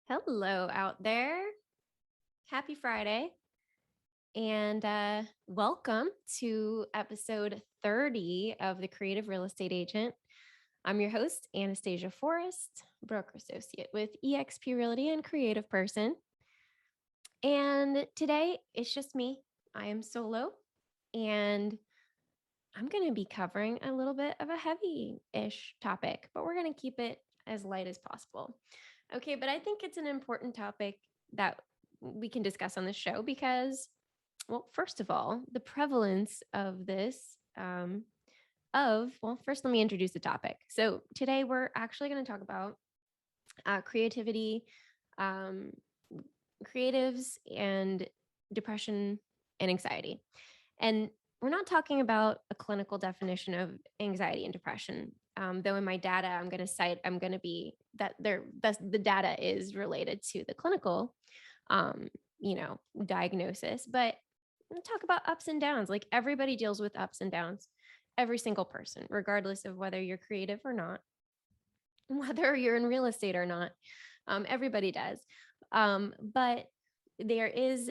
Hello out there. Happy Friday. And welcome to episode 30 of The Creative Real Estate Agent. I'm your host, Anastasia Forrest, broker associate with eXp Realty and creative person. And today it's just me. I am solo, and I'm going to be covering a little bit of a heavy-ish topic, but we're going to keep it as light as possible. Okay, but I think it's an important topic that we can discuss on the show because, well, first of all, the prevalence of this, first let me introduce the topic. So today we're actually going to talk about creativity, um, creatives, and depression and anxiety. And we're not talking about a clinical definition of anxiety and depression. Though in my data, I'm going to be that the data is related to the clinical, diagnosis. But I'm going to talk about ups and downs. Like everybody deals with ups and downs, every single person, regardless of whether you're creative or not, whether you're in real estate or not. Everybody does. But there is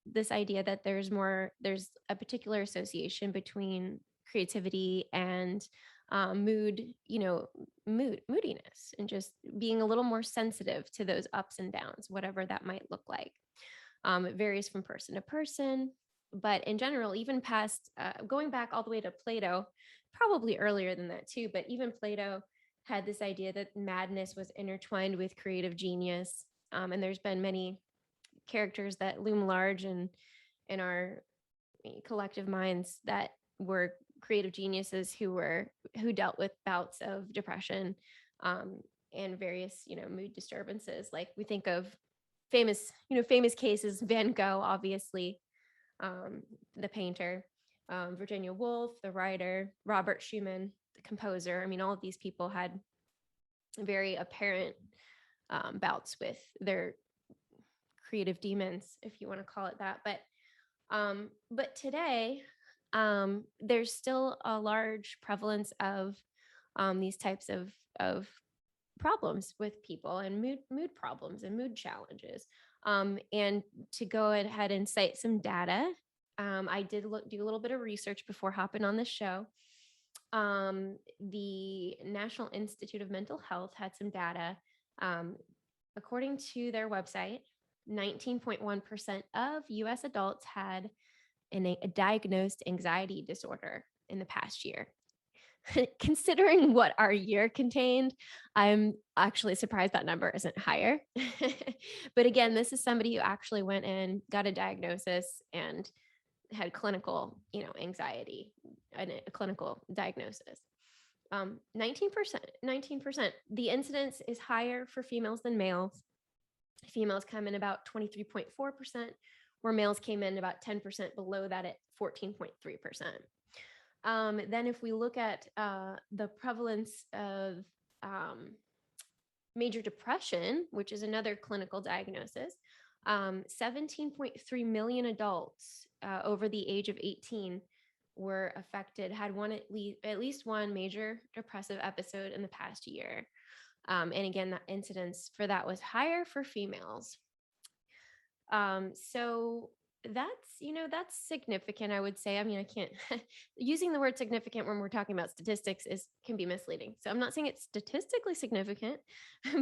this idea that there's a particular association between creativity and moodiness, and just being a little more sensitive to those ups and downs, whatever that might look like. It varies from person to person, but in general, even past going back all the way to Plato, probably earlier than that too, but even Plato had this idea that madness was intertwined with creative genius. And there's been many characters that loom large in our collective minds that were creative geniuses who dealt with bouts of depression, and various mood disturbances. Like we think of famous cases: Van Gogh, obviously, the painter, Virginia Woolf, the writer, Robert Schumann, the composer. I mean, all of these people had very apparent bouts with their creative demons, if you want to call it that. But today, there's still a large prevalence of these types of problems with people, and mood problems and mood challenges. And to go ahead and cite some data, I did do a little bit of research before hopping on the show. The National Institute of Mental Health had some data. According to their website, 19.1% of US adults had a diagnosed anxiety disorder in the past year. Considering what our year contained, I'm actually surprised that number isn't higher. But again, this is somebody who actually went in, got a diagnosis, and had clinical, anxiety, and a clinical diagnosis. 19%. The incidence is higher for females than males. Females come in about 23.4%, where males came in about 10% below that at 14.3%. Then if we look at the prevalence of major depression, which is another clinical diagnosis, 17.3 million adults over the age of 18 were affected, had at least one major depressive episode in the past year. And again, that incidence for that was higher for females. So that's significant, I would say. I mean, I can't using the word significant when we're talking about statistics can be misleading. So I'm not saying it's statistically significant,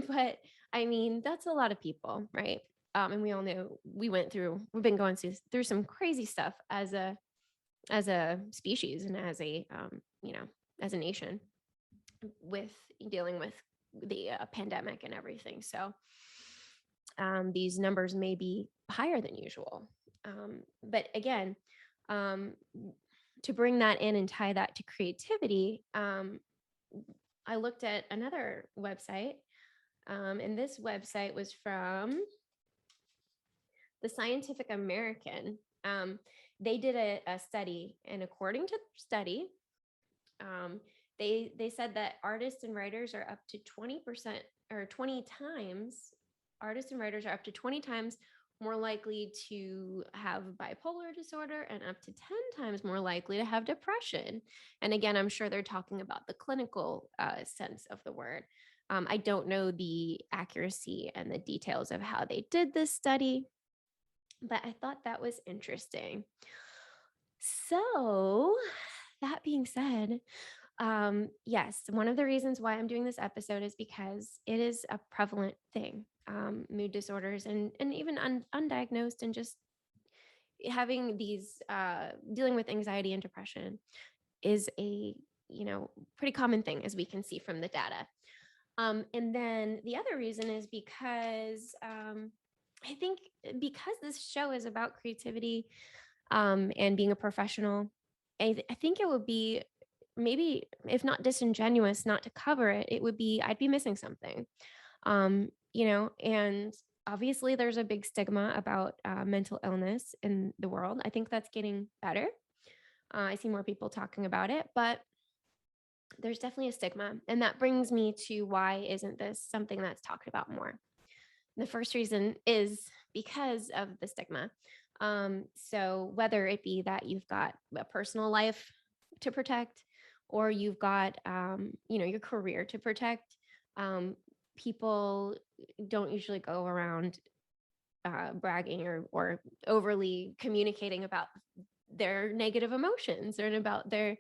but I mean, that's a lot of people, right? And we all know we've been going through some crazy stuff as a species and as a nation, with dealing with the pandemic and everything. So these numbers may be higher than usual. But again, to bring that in and tie that to creativity, I looked at another website, and this website was from the Scientific American. They did a study, and according to their study, they said that artists and writers are up to 20% or 20 times. Artists and writers are up to 20 times more likely to have bipolar disorder, and up to 10 times more likely to have depression. And again, I'm sure they're talking about the clinical sense of the word. I don't know the accuracy and the details of how they did this study, but I thought that was interesting. So, that being said, yes, one of the reasons why I'm doing this episode is because it is a prevalent thing. Mood disorders and even undiagnosed, and just having these dealing with anxiety and depression is a pretty common thing, as we can see from the data. And then the other reason is because I think, because this show is about creativity and being a professional, I think it would be, maybe if not disingenuous not to cover it, it would be, I'd be missing something. And obviously there's a big stigma about mental illness in the world. I think that's getting better. I see more people talking about it, but there's definitely a stigma. And that brings me to, why isn't this something that's talked about more? The first reason is because of the stigma. So whether it be that you've got a personal life to protect, or you've got, your career to protect, people don't usually go around bragging or overly communicating about their negative emotions, or about they're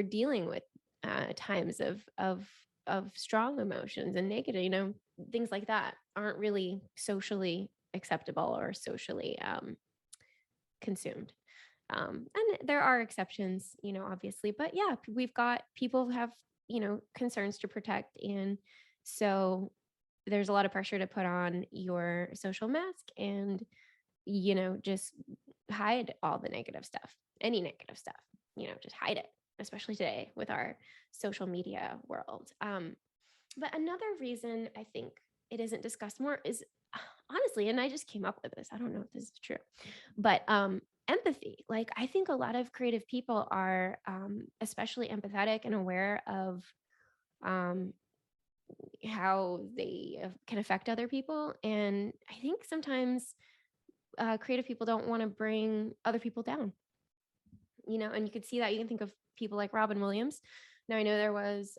dealing with times of strong emotions and negative, things like that aren't really socially acceptable or socially consumed. And there are exceptions, obviously, but yeah, we've got people who have, concerns to protect. And so there's a lot of pressure to put on your social mask and, just hide all the negative stuff, any negative stuff, just hide it, especially today with our social media world. But another reason I think it isn't discussed more is, honestly, and I just came up with this, I don't know if this is true, but empathy. Like, I think a lot of creative people are especially empathetic and aware of um, how they can affect other people. And I think sometimes creative people don't want to bring other people down, and you could see that. You can think of people like Robin Williams. Now, I know there was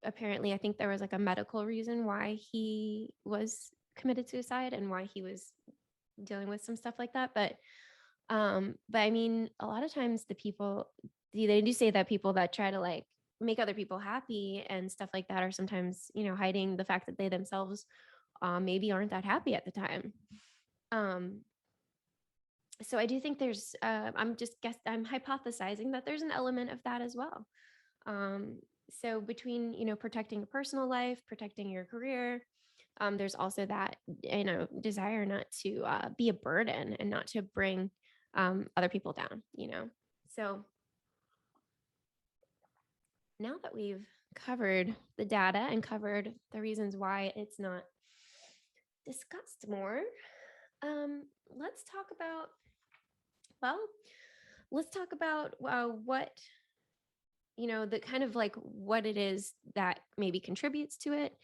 apparently, I think there was like a medical reason why he was committed suicide and why he was dealing with some stuff like that. But I mean, a lot of times they do say that people that try to like make other people happy and stuff like that are sometimes, hiding the fact that they themselves maybe aren't that happy at the time. Um, so I do think there's, I'm hypothesizing that there's an element of that as well. Um, so between, protecting a personal life, protecting your career, there's also that, desire not to be a burden and not to bring other people down. So now that we've covered the data and covered the reasons why it's not discussed more, let's talk about, well, what, the kind of like what it is that maybe contributes to it,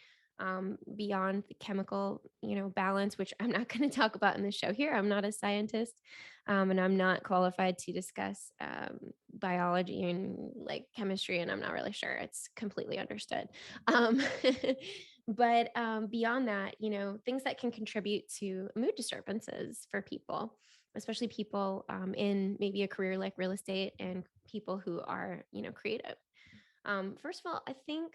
beyond the chemical, balance, which I'm not going to talk about in the show here. I'm not a scientist, and I'm not qualified to discuss biology and like chemistry, and I'm not really sure it's completely understood. Um, but beyond that, things that can contribute to mood disturbances for people, especially people in maybe a career like real estate, and people who are, creative. First of all, I think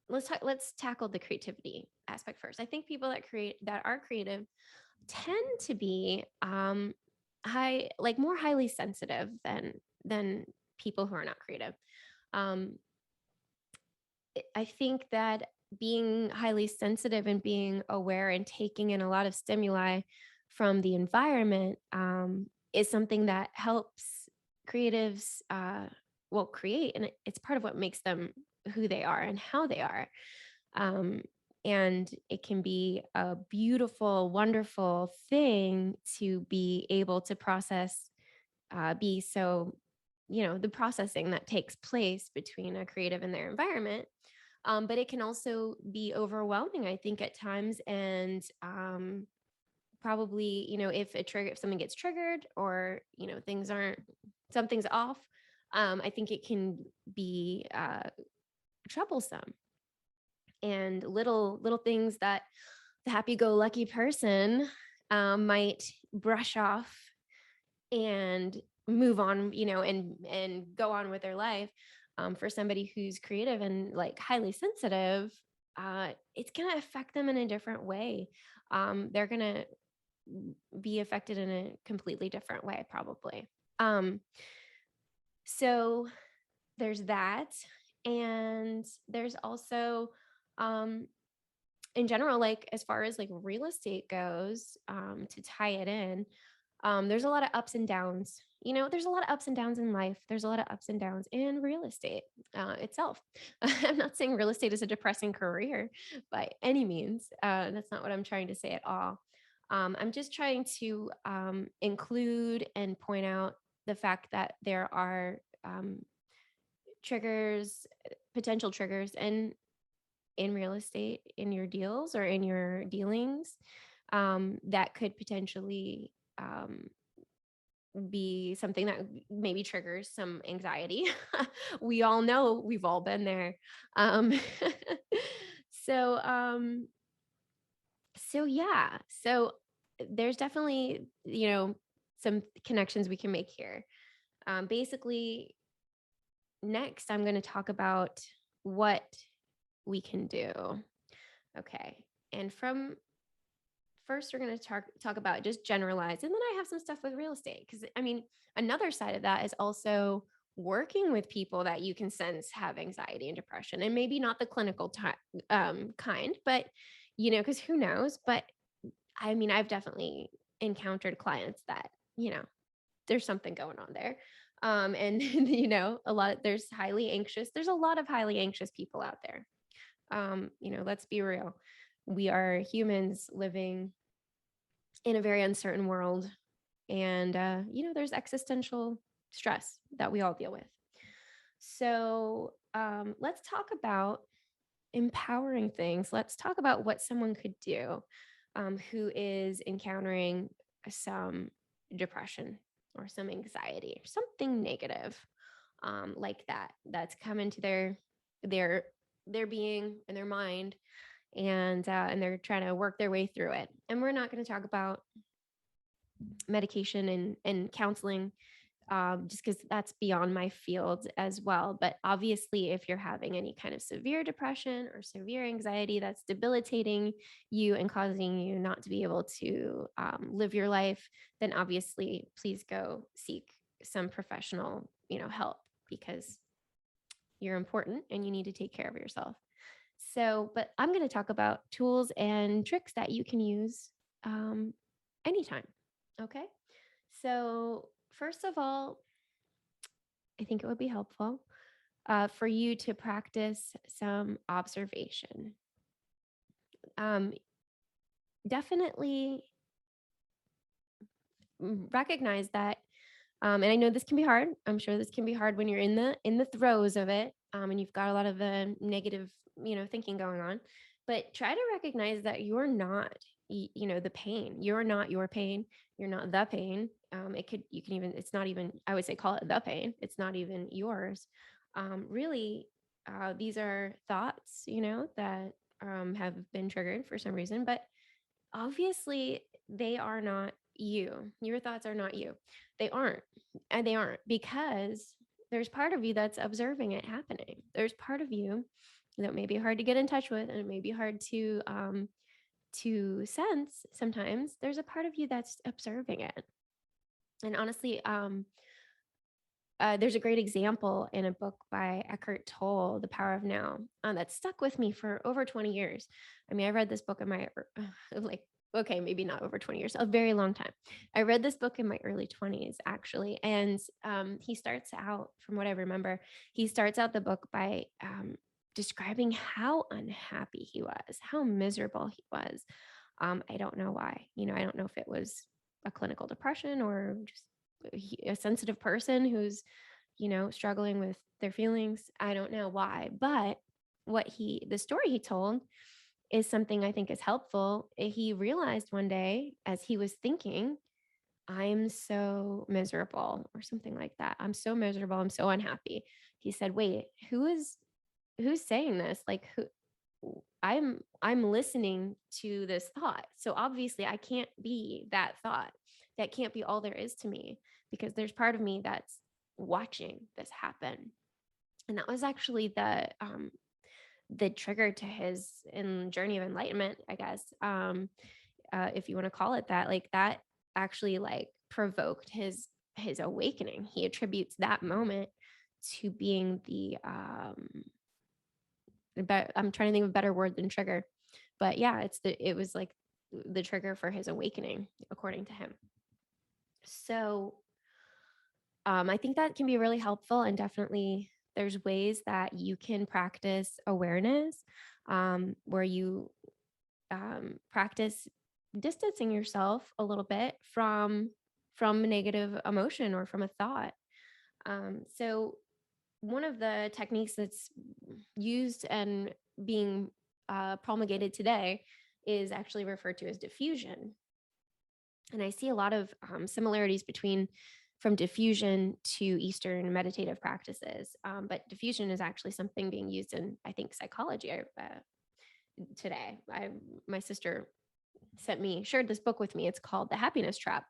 let's tackle the creativity aspect first. I think people that are creative tend to be more highly sensitive than people who are not creative. Um, I think that being highly sensitive and being aware and taking in a lot of stimuli from the environment is something that helps creatives create, and it's part of what makes them who they are and how they are. Um, and it can be a beautiful, wonderful thing to be able to process, be so, the processing that takes place between a creative and their environment. But it can also be overwhelming, I think, at times. And probably, if someone gets triggered, or, something's off, I think it can be troublesome, and little things that the happy-go-lucky person might brush off and move on, and go on with their life. For somebody who's creative and like highly sensitive, it's going to affect them in a different way. They're going to be affected in a completely different way, probably. So there's that. And there's also, in general, like as far as like real estate goes, to tie it in, there's a lot of ups and downs. There's a lot of ups and downs in life. There's a lot of ups and downs in real estate itself. I'm not saying real estate is a depressing career by any means. That's not what I'm trying to say at all. I'm just trying to include and point out the fact that there are triggers, potential triggers, and in real estate, in your deals or in your dealings, that could potentially be something that maybe triggers some anxiety. We all know, we've all been there. Um, so, yeah, so there's definitely, some connections we can make here. Basically, next, I'm going to talk about what we can do. Okay. And from first, we're going to talk about just generalize. And then I have some stuff with real estate. Because, another side of that is also working with people that you can sense have anxiety and depression, and maybe not the clinical kind, but, because who knows? But I've definitely encountered clients that, there's something going on there. And, there's a lot of highly anxious people out there. Let's be real. We are humans living in a very uncertain world. And, there's existential stress that we all deal with. So let's talk about empowering things. Let's talk about what someone could do who is encountering some depression or some anxiety or something negative like that's come into their being and their mind, and they're trying to work their way through it. And we're not going to talk about medication and counseling, just because that's beyond my field as well. But obviously, if you're having any kind of severe depression or severe anxiety that's debilitating you and causing you not to be able to live your life, then obviously, please go seek some professional, help, because you're important and you need to take care of yourself. So, but I'm going to talk about tools and tricks that you can use anytime. Okay. So, first of all, I think it would be helpful for you to practice some observation. Definitely recognize that, and I know this can be hard. I'm sure this can be hard when you're in the throes of it, and you've got a lot of the negative, thinking going on. But try to recognize that you're not, the pain. You're not your pain. You're not the pain. You can even, it's not even, I would say, call it the pain. It's not even yours. Really, these are thoughts, that have been triggered for some reason, but obviously they are not you. Your thoughts are not you. They aren't. And they aren't, because there's part of you that's observing it happening. There's part of you that may be hard to get in touch with, and it may be hard to sense sometimes. There's a part of you that's observing it. And honestly, there's a great example in a book by Eckhart Tolle, The Power of Now, that stuck with me for over 20 years. I read this book in my, maybe not over 20 years, a very long time. I read this book in my early 20s, actually. And he starts out, from what I remember, he starts out the book by describing how unhappy he was, how miserable he was. I don't know why. I don't know if it was a clinical depression or just a sensitive person who's, struggling with their feelings. I don't know why, but the story he told is something I think is helpful. He realized one day as he was thinking, I'm so miserable, or something like that. I'm so miserable. I'm so unhappy. He said, wait, who's saying this? Like, who? I'm listening to this thought. So obviously I can't be that thought. That can't be all there is to me, because there's part of me that's watching this happen. And that was actually the trigger to his journey of enlightenment, I guess, if you want to call it that. Like, that actually like provoked his awakening. He attributes that moment to being I'm trying to think of a better word than trigger, but yeah, it was like the trigger for his awakening, according to him. So I think that can be really helpful, and definitely there's ways that you can practice awareness, where you practice distancing yourself a little bit from a negative emotion or from a thought. So one of the techniques that's used and being promulgated today is actually referred to as diffusion. And I see a lot of similarities from diffusion to Eastern meditative practices. But diffusion is actually something being used in, I think, psychology today. My sister shared this book with me. It's called The Happiness Trap.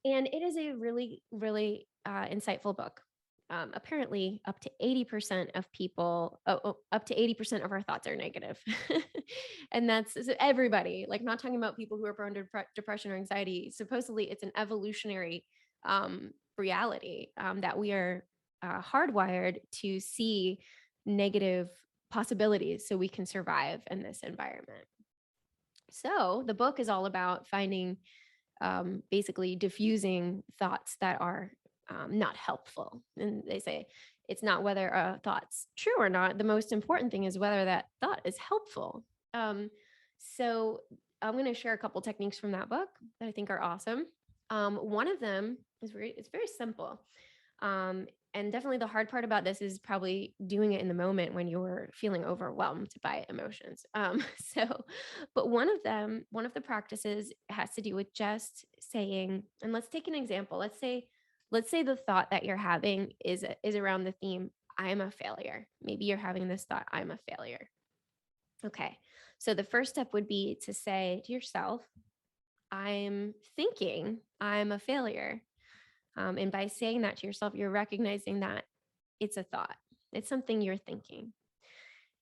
And it is a really, really insightful book. Apparently, up to 80% of people, up to 80% of our thoughts are negative. And that's everybody, like, not talking about people who are prone to depression or anxiety. Supposedly, it's an evolutionary reality, that we are hardwired to see negative possibilities so we can survive in this environment. So the book is all about finding, basically diffusing thoughts that are not helpful. And they say it's not whether a thought's true or not. The most important thing is whether that thought is helpful. So I'm going to share a couple techniques from that book that I think are awesome. One of them it's very simple. And definitely the hard part about this is probably doing it in the moment when you're feeling overwhelmed by emotions. But one of the practices has to do with just saying, and let's take an example. Let's say the thought that you're having is around the theme, I'm a failure. Maybe you're having this thought, I'm a failure. Okay. So the first step would be to say to yourself, I'm thinking I'm a failure. And by saying that to yourself, you're recognizing that it's a thought, it's something you're thinking.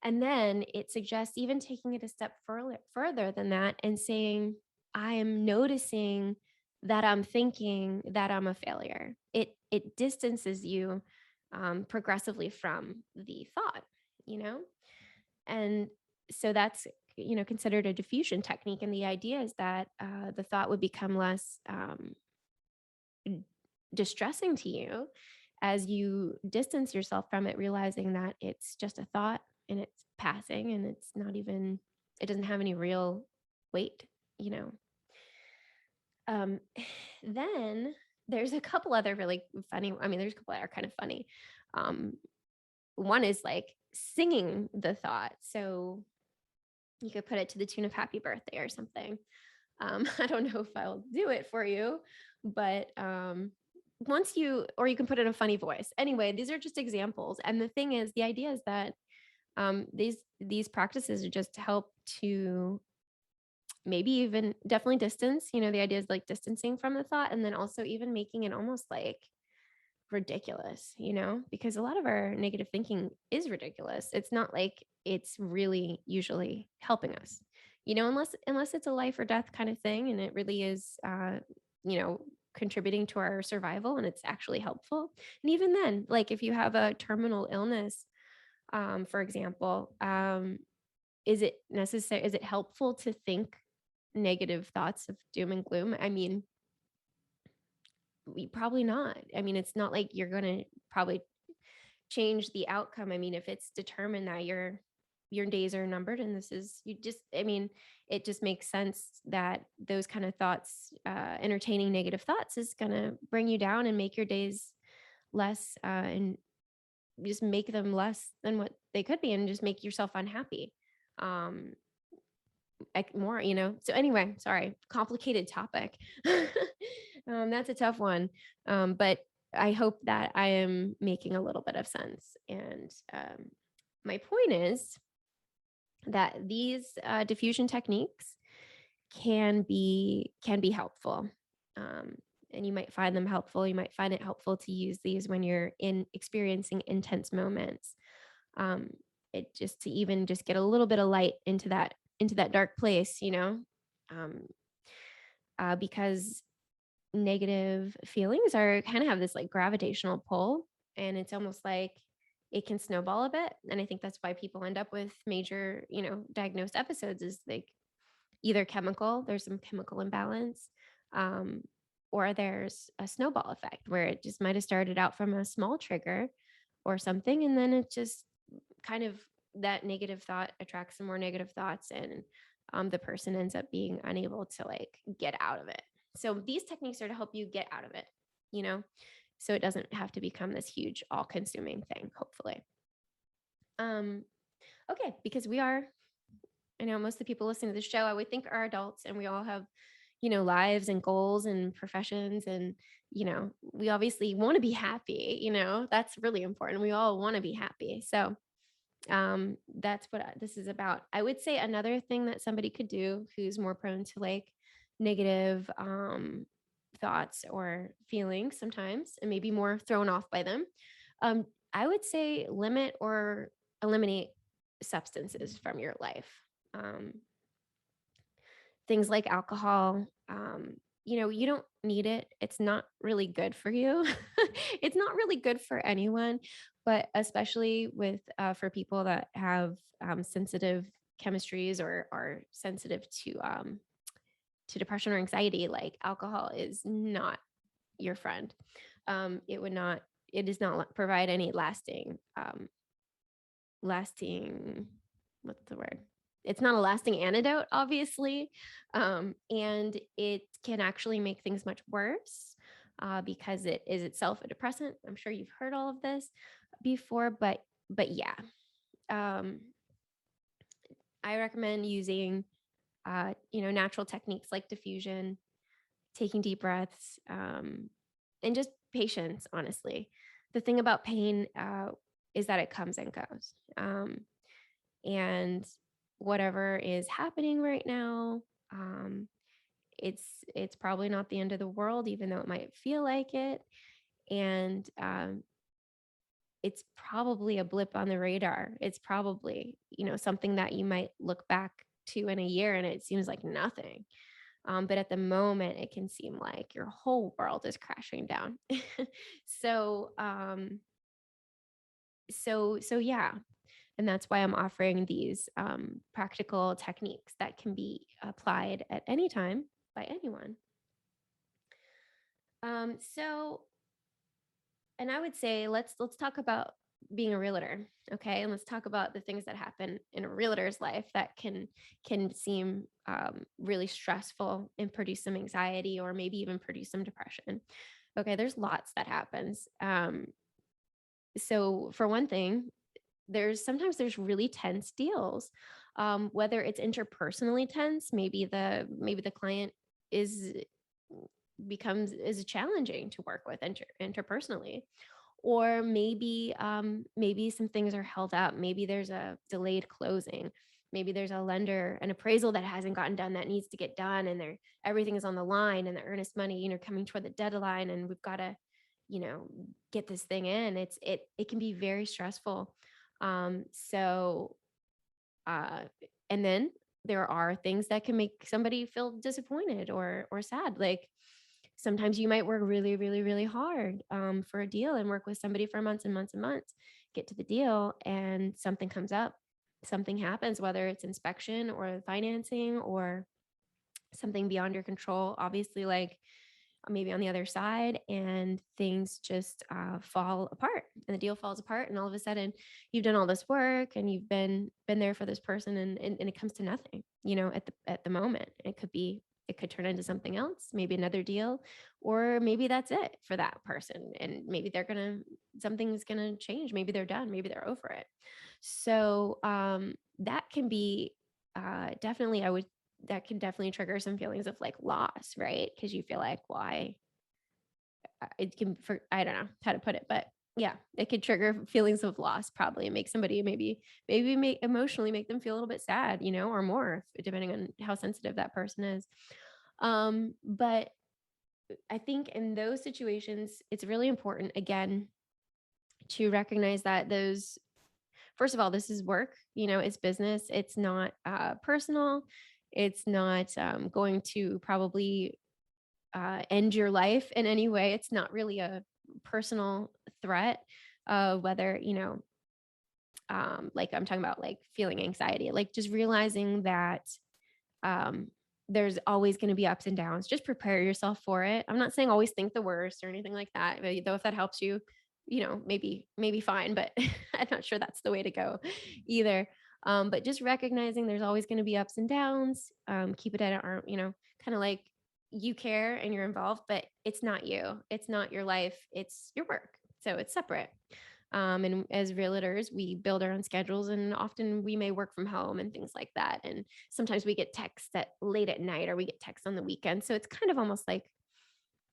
And then it suggests even taking it a step further than that and saying, I am noticing that I'm thinking that I'm a failure. It distances you progressively from the thought, you know? And so that's, considered a diffusion technique. And the idea is that the thought would become less distressing to you as you distance yourself from it, realizing that it's just a thought and it's passing and it doesn't have any real weight, you know. Um, then there's a couple other really funny, there's a couple that are kind of funny. Um, One is like singing the thought. So you could put it to the tune of happy birthday or something. I don't know if I'll do it for you, but or you can put in a funny voice. Anyway, these are just examples. And the thing is, the idea is that these practices are just to help to maybe even definitely distance, the idea is like distancing from the thought, and then also even making it almost like ridiculous, because a lot of our negative thinking is ridiculous. It's not like it's really usually helping us, unless it's a life or death kind of thing, and it really is, contributing to our survival and it's actually helpful. And even then, like if you have a terminal illness, for example, is it helpful to think negative thoughts of doom and gloom? Probably not. It's not like you're going to probably change the outcome. If it's determined that your days are numbered and it just makes sense that those kind of thoughts, entertaining negative thoughts, is going to bring you down and make your days less, and just make them less than what they could be, and just make yourself unhappy. more, so anyway, sorry, complicated topic. That's a tough one. But I hope that I am making a little bit of sense. And my point is that these diffusion techniques can be helpful. Um, and you might find them helpful. You might find it helpful to use these when you're in experiencing intense moments. Um, it just to even just get a little bit of light into that dark place, um, because negative feelings are kind of have this like gravitational pull, and it's almost like it can snowball a bit. And I think that's why people end up with major, diagnosed episodes is like either there's some chemical imbalance, um, or there's a snowball effect where it just might have started out from a small trigger or something. And then it just kind of that negative thought attracts some more negative thoughts, and the person ends up being unable to like get out of it. So these techniques are to help you get out of it, you know, so it doesn't have to become this huge, all consuming thing, hopefully. Okay, because I know most of the people listening to the show, I would think are adults, and we all have, lives and goals and professions. And, we obviously want to be happy, that's really important. We all want to be happy. So that's what this is about. I would say another thing that somebody could do who's more prone to like negative thoughts or feelings sometimes, and maybe more thrown off by them, I would say limit or eliminate substances from your life. um, Things like alcohol, you don't need it. It's not really good for you. It's not really good for anyone, but especially with for people that have sensitive chemistries or are sensitive to depression or anxiety. Like alcohol is not your friend. It would not. It does not provide any lasting, what's the word? It's not a lasting antidote, obviously. And it can actually make things much worse because it is itself a depressant. I'm sure you've heard all of this before, but yeah. Um, I recommend using natural techniques like diffusion, taking deep breaths, and just patience, honestly. The thing about pain is that it comes and goes. And whatever is happening right now, um, it's probably not the end of the world, even though it might feel like it. And it's probably a blip on the radar. It's probably, something that you might look back to in a year and it seems like nothing. But at the moment, it can seem like your whole world is crashing down. so, so yeah, and that's why I'm offering these practical techniques that can be applied at any time by anyone. So, and I would say let's talk about being a realtor, okay? And let's talk about the things that happen in a realtor's life that can seem really stressful and produce some anxiety or maybe even produce some depression. Okay, there's lots that happens. So for one thing, sometimes there's really tense deals, whether it's interpersonally tense, maybe the client is is challenging to work with interpersonally, or maybe some things are held up. Maybe there's a delayed closing. Maybe there's an appraisal that hasn't gotten done that needs to get done, and everything is on the line, and the earnest money, coming toward the deadline, and we've got to, get this thing in. It can be very stressful. So, uh, and then there are things that can make somebody feel disappointed or sad. Like sometimes you might work really, really, really hard for a deal and work with somebody for months and months and months, get to the deal, and something comes up, something happens, whether it's inspection or financing or something beyond your control, obviously, like maybe on the other side, and things just fall apart, and the deal falls apart, and all of a sudden you've done all this work and you've been there for this person, and it comes to nothing, at the moment. It could turn into something else, maybe another deal, or maybe that's it for that person, and maybe something's gonna change, maybe they're done, maybe they're over it. So that can be definitely, I would that can definitely trigger some feelings of like loss, right? Because you feel like, why it can, for, I don't know how to put it, but yeah, it could trigger feelings of loss, probably, and make somebody maybe make emotionally make them feel a little bit sad, or more, depending on how sensitive that person is. But I think in those situations, it's really important, again, to recognize that those, first of all, this is work, it's business. It's not personal. It's not going to probably end your life in any way. It's not really a personal threat, whether, like I'm talking about, like feeling anxiety, like just realizing that um, there's always going to be ups and downs. Just prepare yourself for it. I'm not saying always think the worst or anything like that, but though if that helps you, maybe fine, but I'm not sure that's the way to go either. But just recognizing there's always going to be ups and downs. Keep it at an arm, kind of like you care and you're involved, but it's not you. It's not your life. It's your work. So it's separate. And as realtors, we build our own schedules, and often we may work from home and things like that. And sometimes we get texts at late at night, or we get texts on the weekend. So it's kind of almost like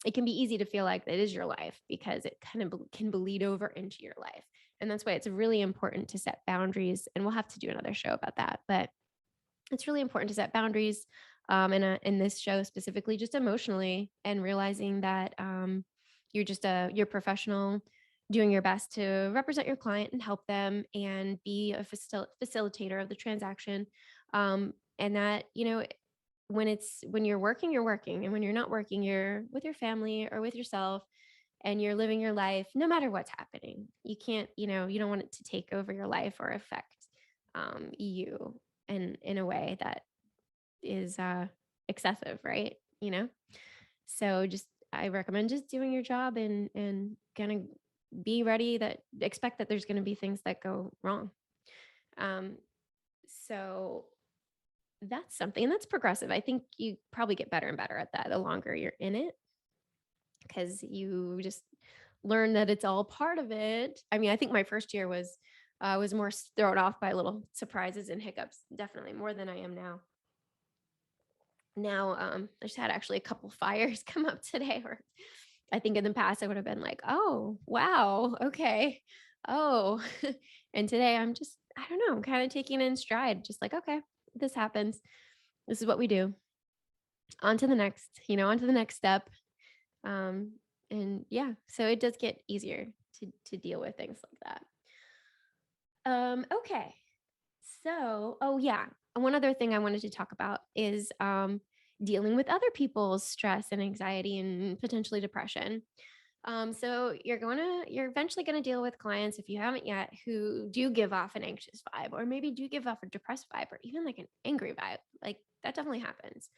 it can be easy to feel like it is your life, because it kind of can bleed over into your life. And that's why it's really important to set boundaries. And we'll have to do another show about that. But it's really important to set boundaries in this show specifically, just emotionally, and realizing that you're professional, doing your best to represent your client and help them and be a facilitator of the transaction. And that, when you're working, you're working. And when you're not working, you're with your family or with yourself, and you're living your life no matter what's happening. You can't, you don't want it to take over your life or affect you in a way that is excessive, right? So just, I recommend just doing your job and kind of be ready, that expect that there's going to be things that go wrong. Um, so that's something, and that's progressive. I think you probably get better and better at that the longer you're in it, because you just learn that it's all part of it. I mean, I think my first year was more thrown off by little surprises and hiccups, definitely more than I am now. I just had actually a couple fires come up today, or I think in the past I would have been like, oh wow, okay, oh. And today I'm just, I don't know, I'm kind of taking it in stride, just like, okay, this happens, this is what we do, on to the next, on to the next step. And yeah, so it does get easier to deal with things like that. Okay. So, oh yeah, one other thing I wanted to talk about is dealing with other people's stress and anxiety and potentially depression. So you're eventually gonna deal with clients, if you haven't yet, who do give off an anxious vibe, or maybe do give off a depressed vibe, or even like an angry vibe. Like that definitely happens.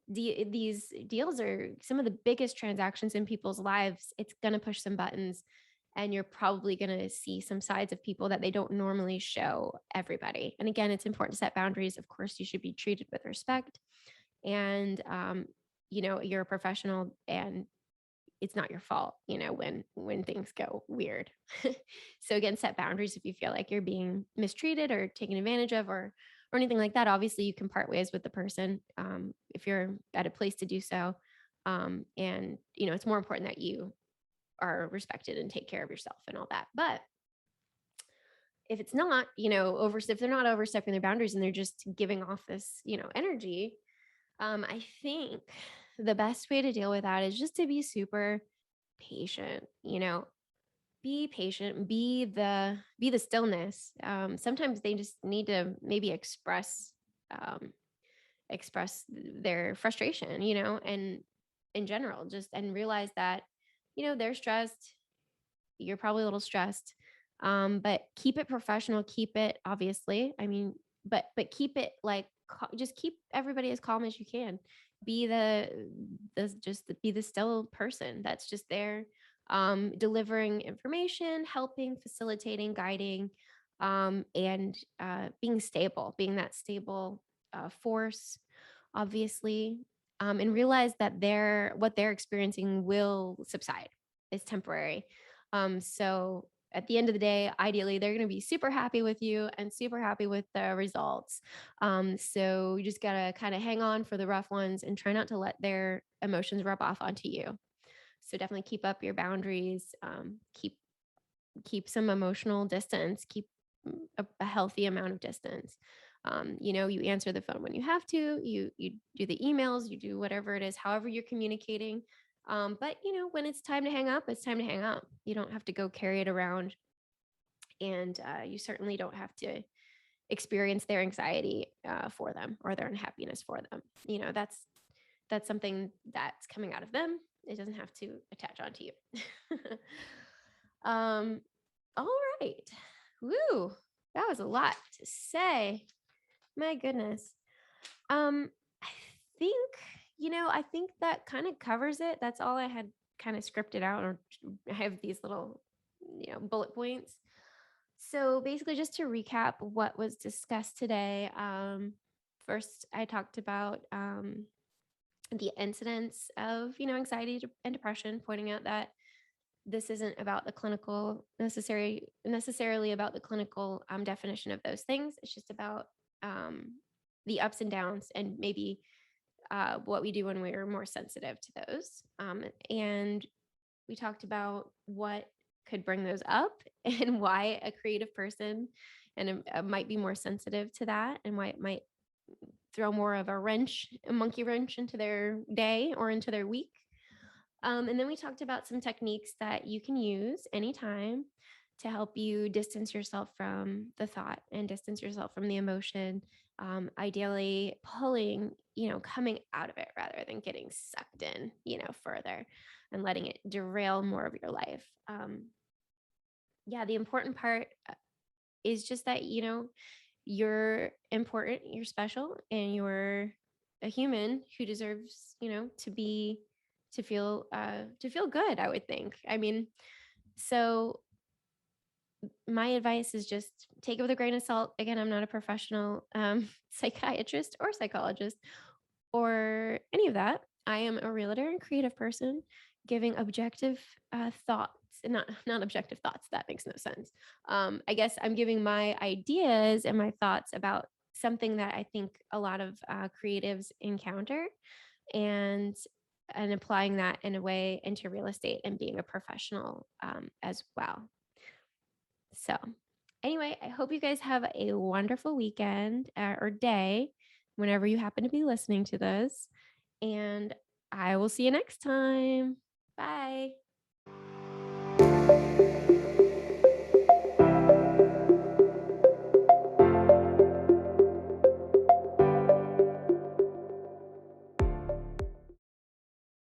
These deals are some of the biggest transactions in people's lives. It's gonna push some buttons, and you're probably going to see some sides of people that they don't normally show everybody. And again, it's important to set boundaries. Of course, you should be treated with respect, and you're a professional, and it's not your fault, when things go weird. So again, set boundaries if you feel like you're being mistreated or taken advantage of, or anything like that. Obviously, you can part ways with the person if you're at a place to do so. And it's more important that you are respected and take care of yourself and all that. But if it's not, if they're not overstepping their boundaries and they're just giving off this, energy, I think the best way to deal with that is just to be super patient, be patient, be the stillness. Sometimes they just need to maybe express their frustration, and in general, just, and realize that, they're stressed, you're probably a little stressed, but keep it professional, keep it, obviously, I mean, but keep it like, just keep everybody as calm as you can. Be be the still person that's just there, delivering information, helping, facilitating, guiding, and being stable, being that stable force, obviously, and realize that what they're experiencing will subside. It's temporary. So at the end of the day, ideally, they're going to be super happy with you and super happy with the results. So you just got to kind of hang on for the rough ones and try not to let their emotions rub off onto you. So definitely keep up your boundaries, keep some emotional distance, keep a healthy amount of distance. You answer the phone when you have to, you do the emails, you do whatever it is, however you're communicating. But when it's time to hang up, it's time to hang up. You don't have to go carry it around, and you certainly don't have to experience their anxiety for them or their unhappiness for them. That's something that's coming out of them. It doesn't have to attach onto you. um, all right. Woo. That was a lot to say. My goodness. I think, I think that kind of covers it. That's all I had kind of scripted out, or I have these little, bullet points. So basically, just to recap what was discussed today, first I talked about the incidence of, anxiety and depression, pointing out that this isn't about the clinical necessarily about the clinical definition of those things. It's just about the ups and downs, and maybe what we do when we're more sensitive to those. And we talked about what could bring those up and why a creative person and might be more sensitive to that, and why it might throw more of a monkey wrench into their day or into their week. And then we talked about some techniques that you can use anytime to help you distance yourself from the thought and distance yourself from the emotion. Ideally, coming out of it rather than getting sucked in, further and letting it derail more of your life. The important part is just that, you're important, you're special, and you're a human who deserves, to feel good, I would think. I mean, so my advice is just take it with a grain of salt. Again, I'm not a professional psychiatrist or psychologist or any of that. I am a realtor and creative person giving objective thoughts, and not objective thoughts. That makes no sense. I guess I'm giving my ideas and my thoughts about something that I think a lot of creatives encounter, and applying that in a way into real estate and being a professional as well. So, anyway, I hope you guys have a wonderful weekend or day whenever you happen to be listening to this. And I will see you next time. Bye.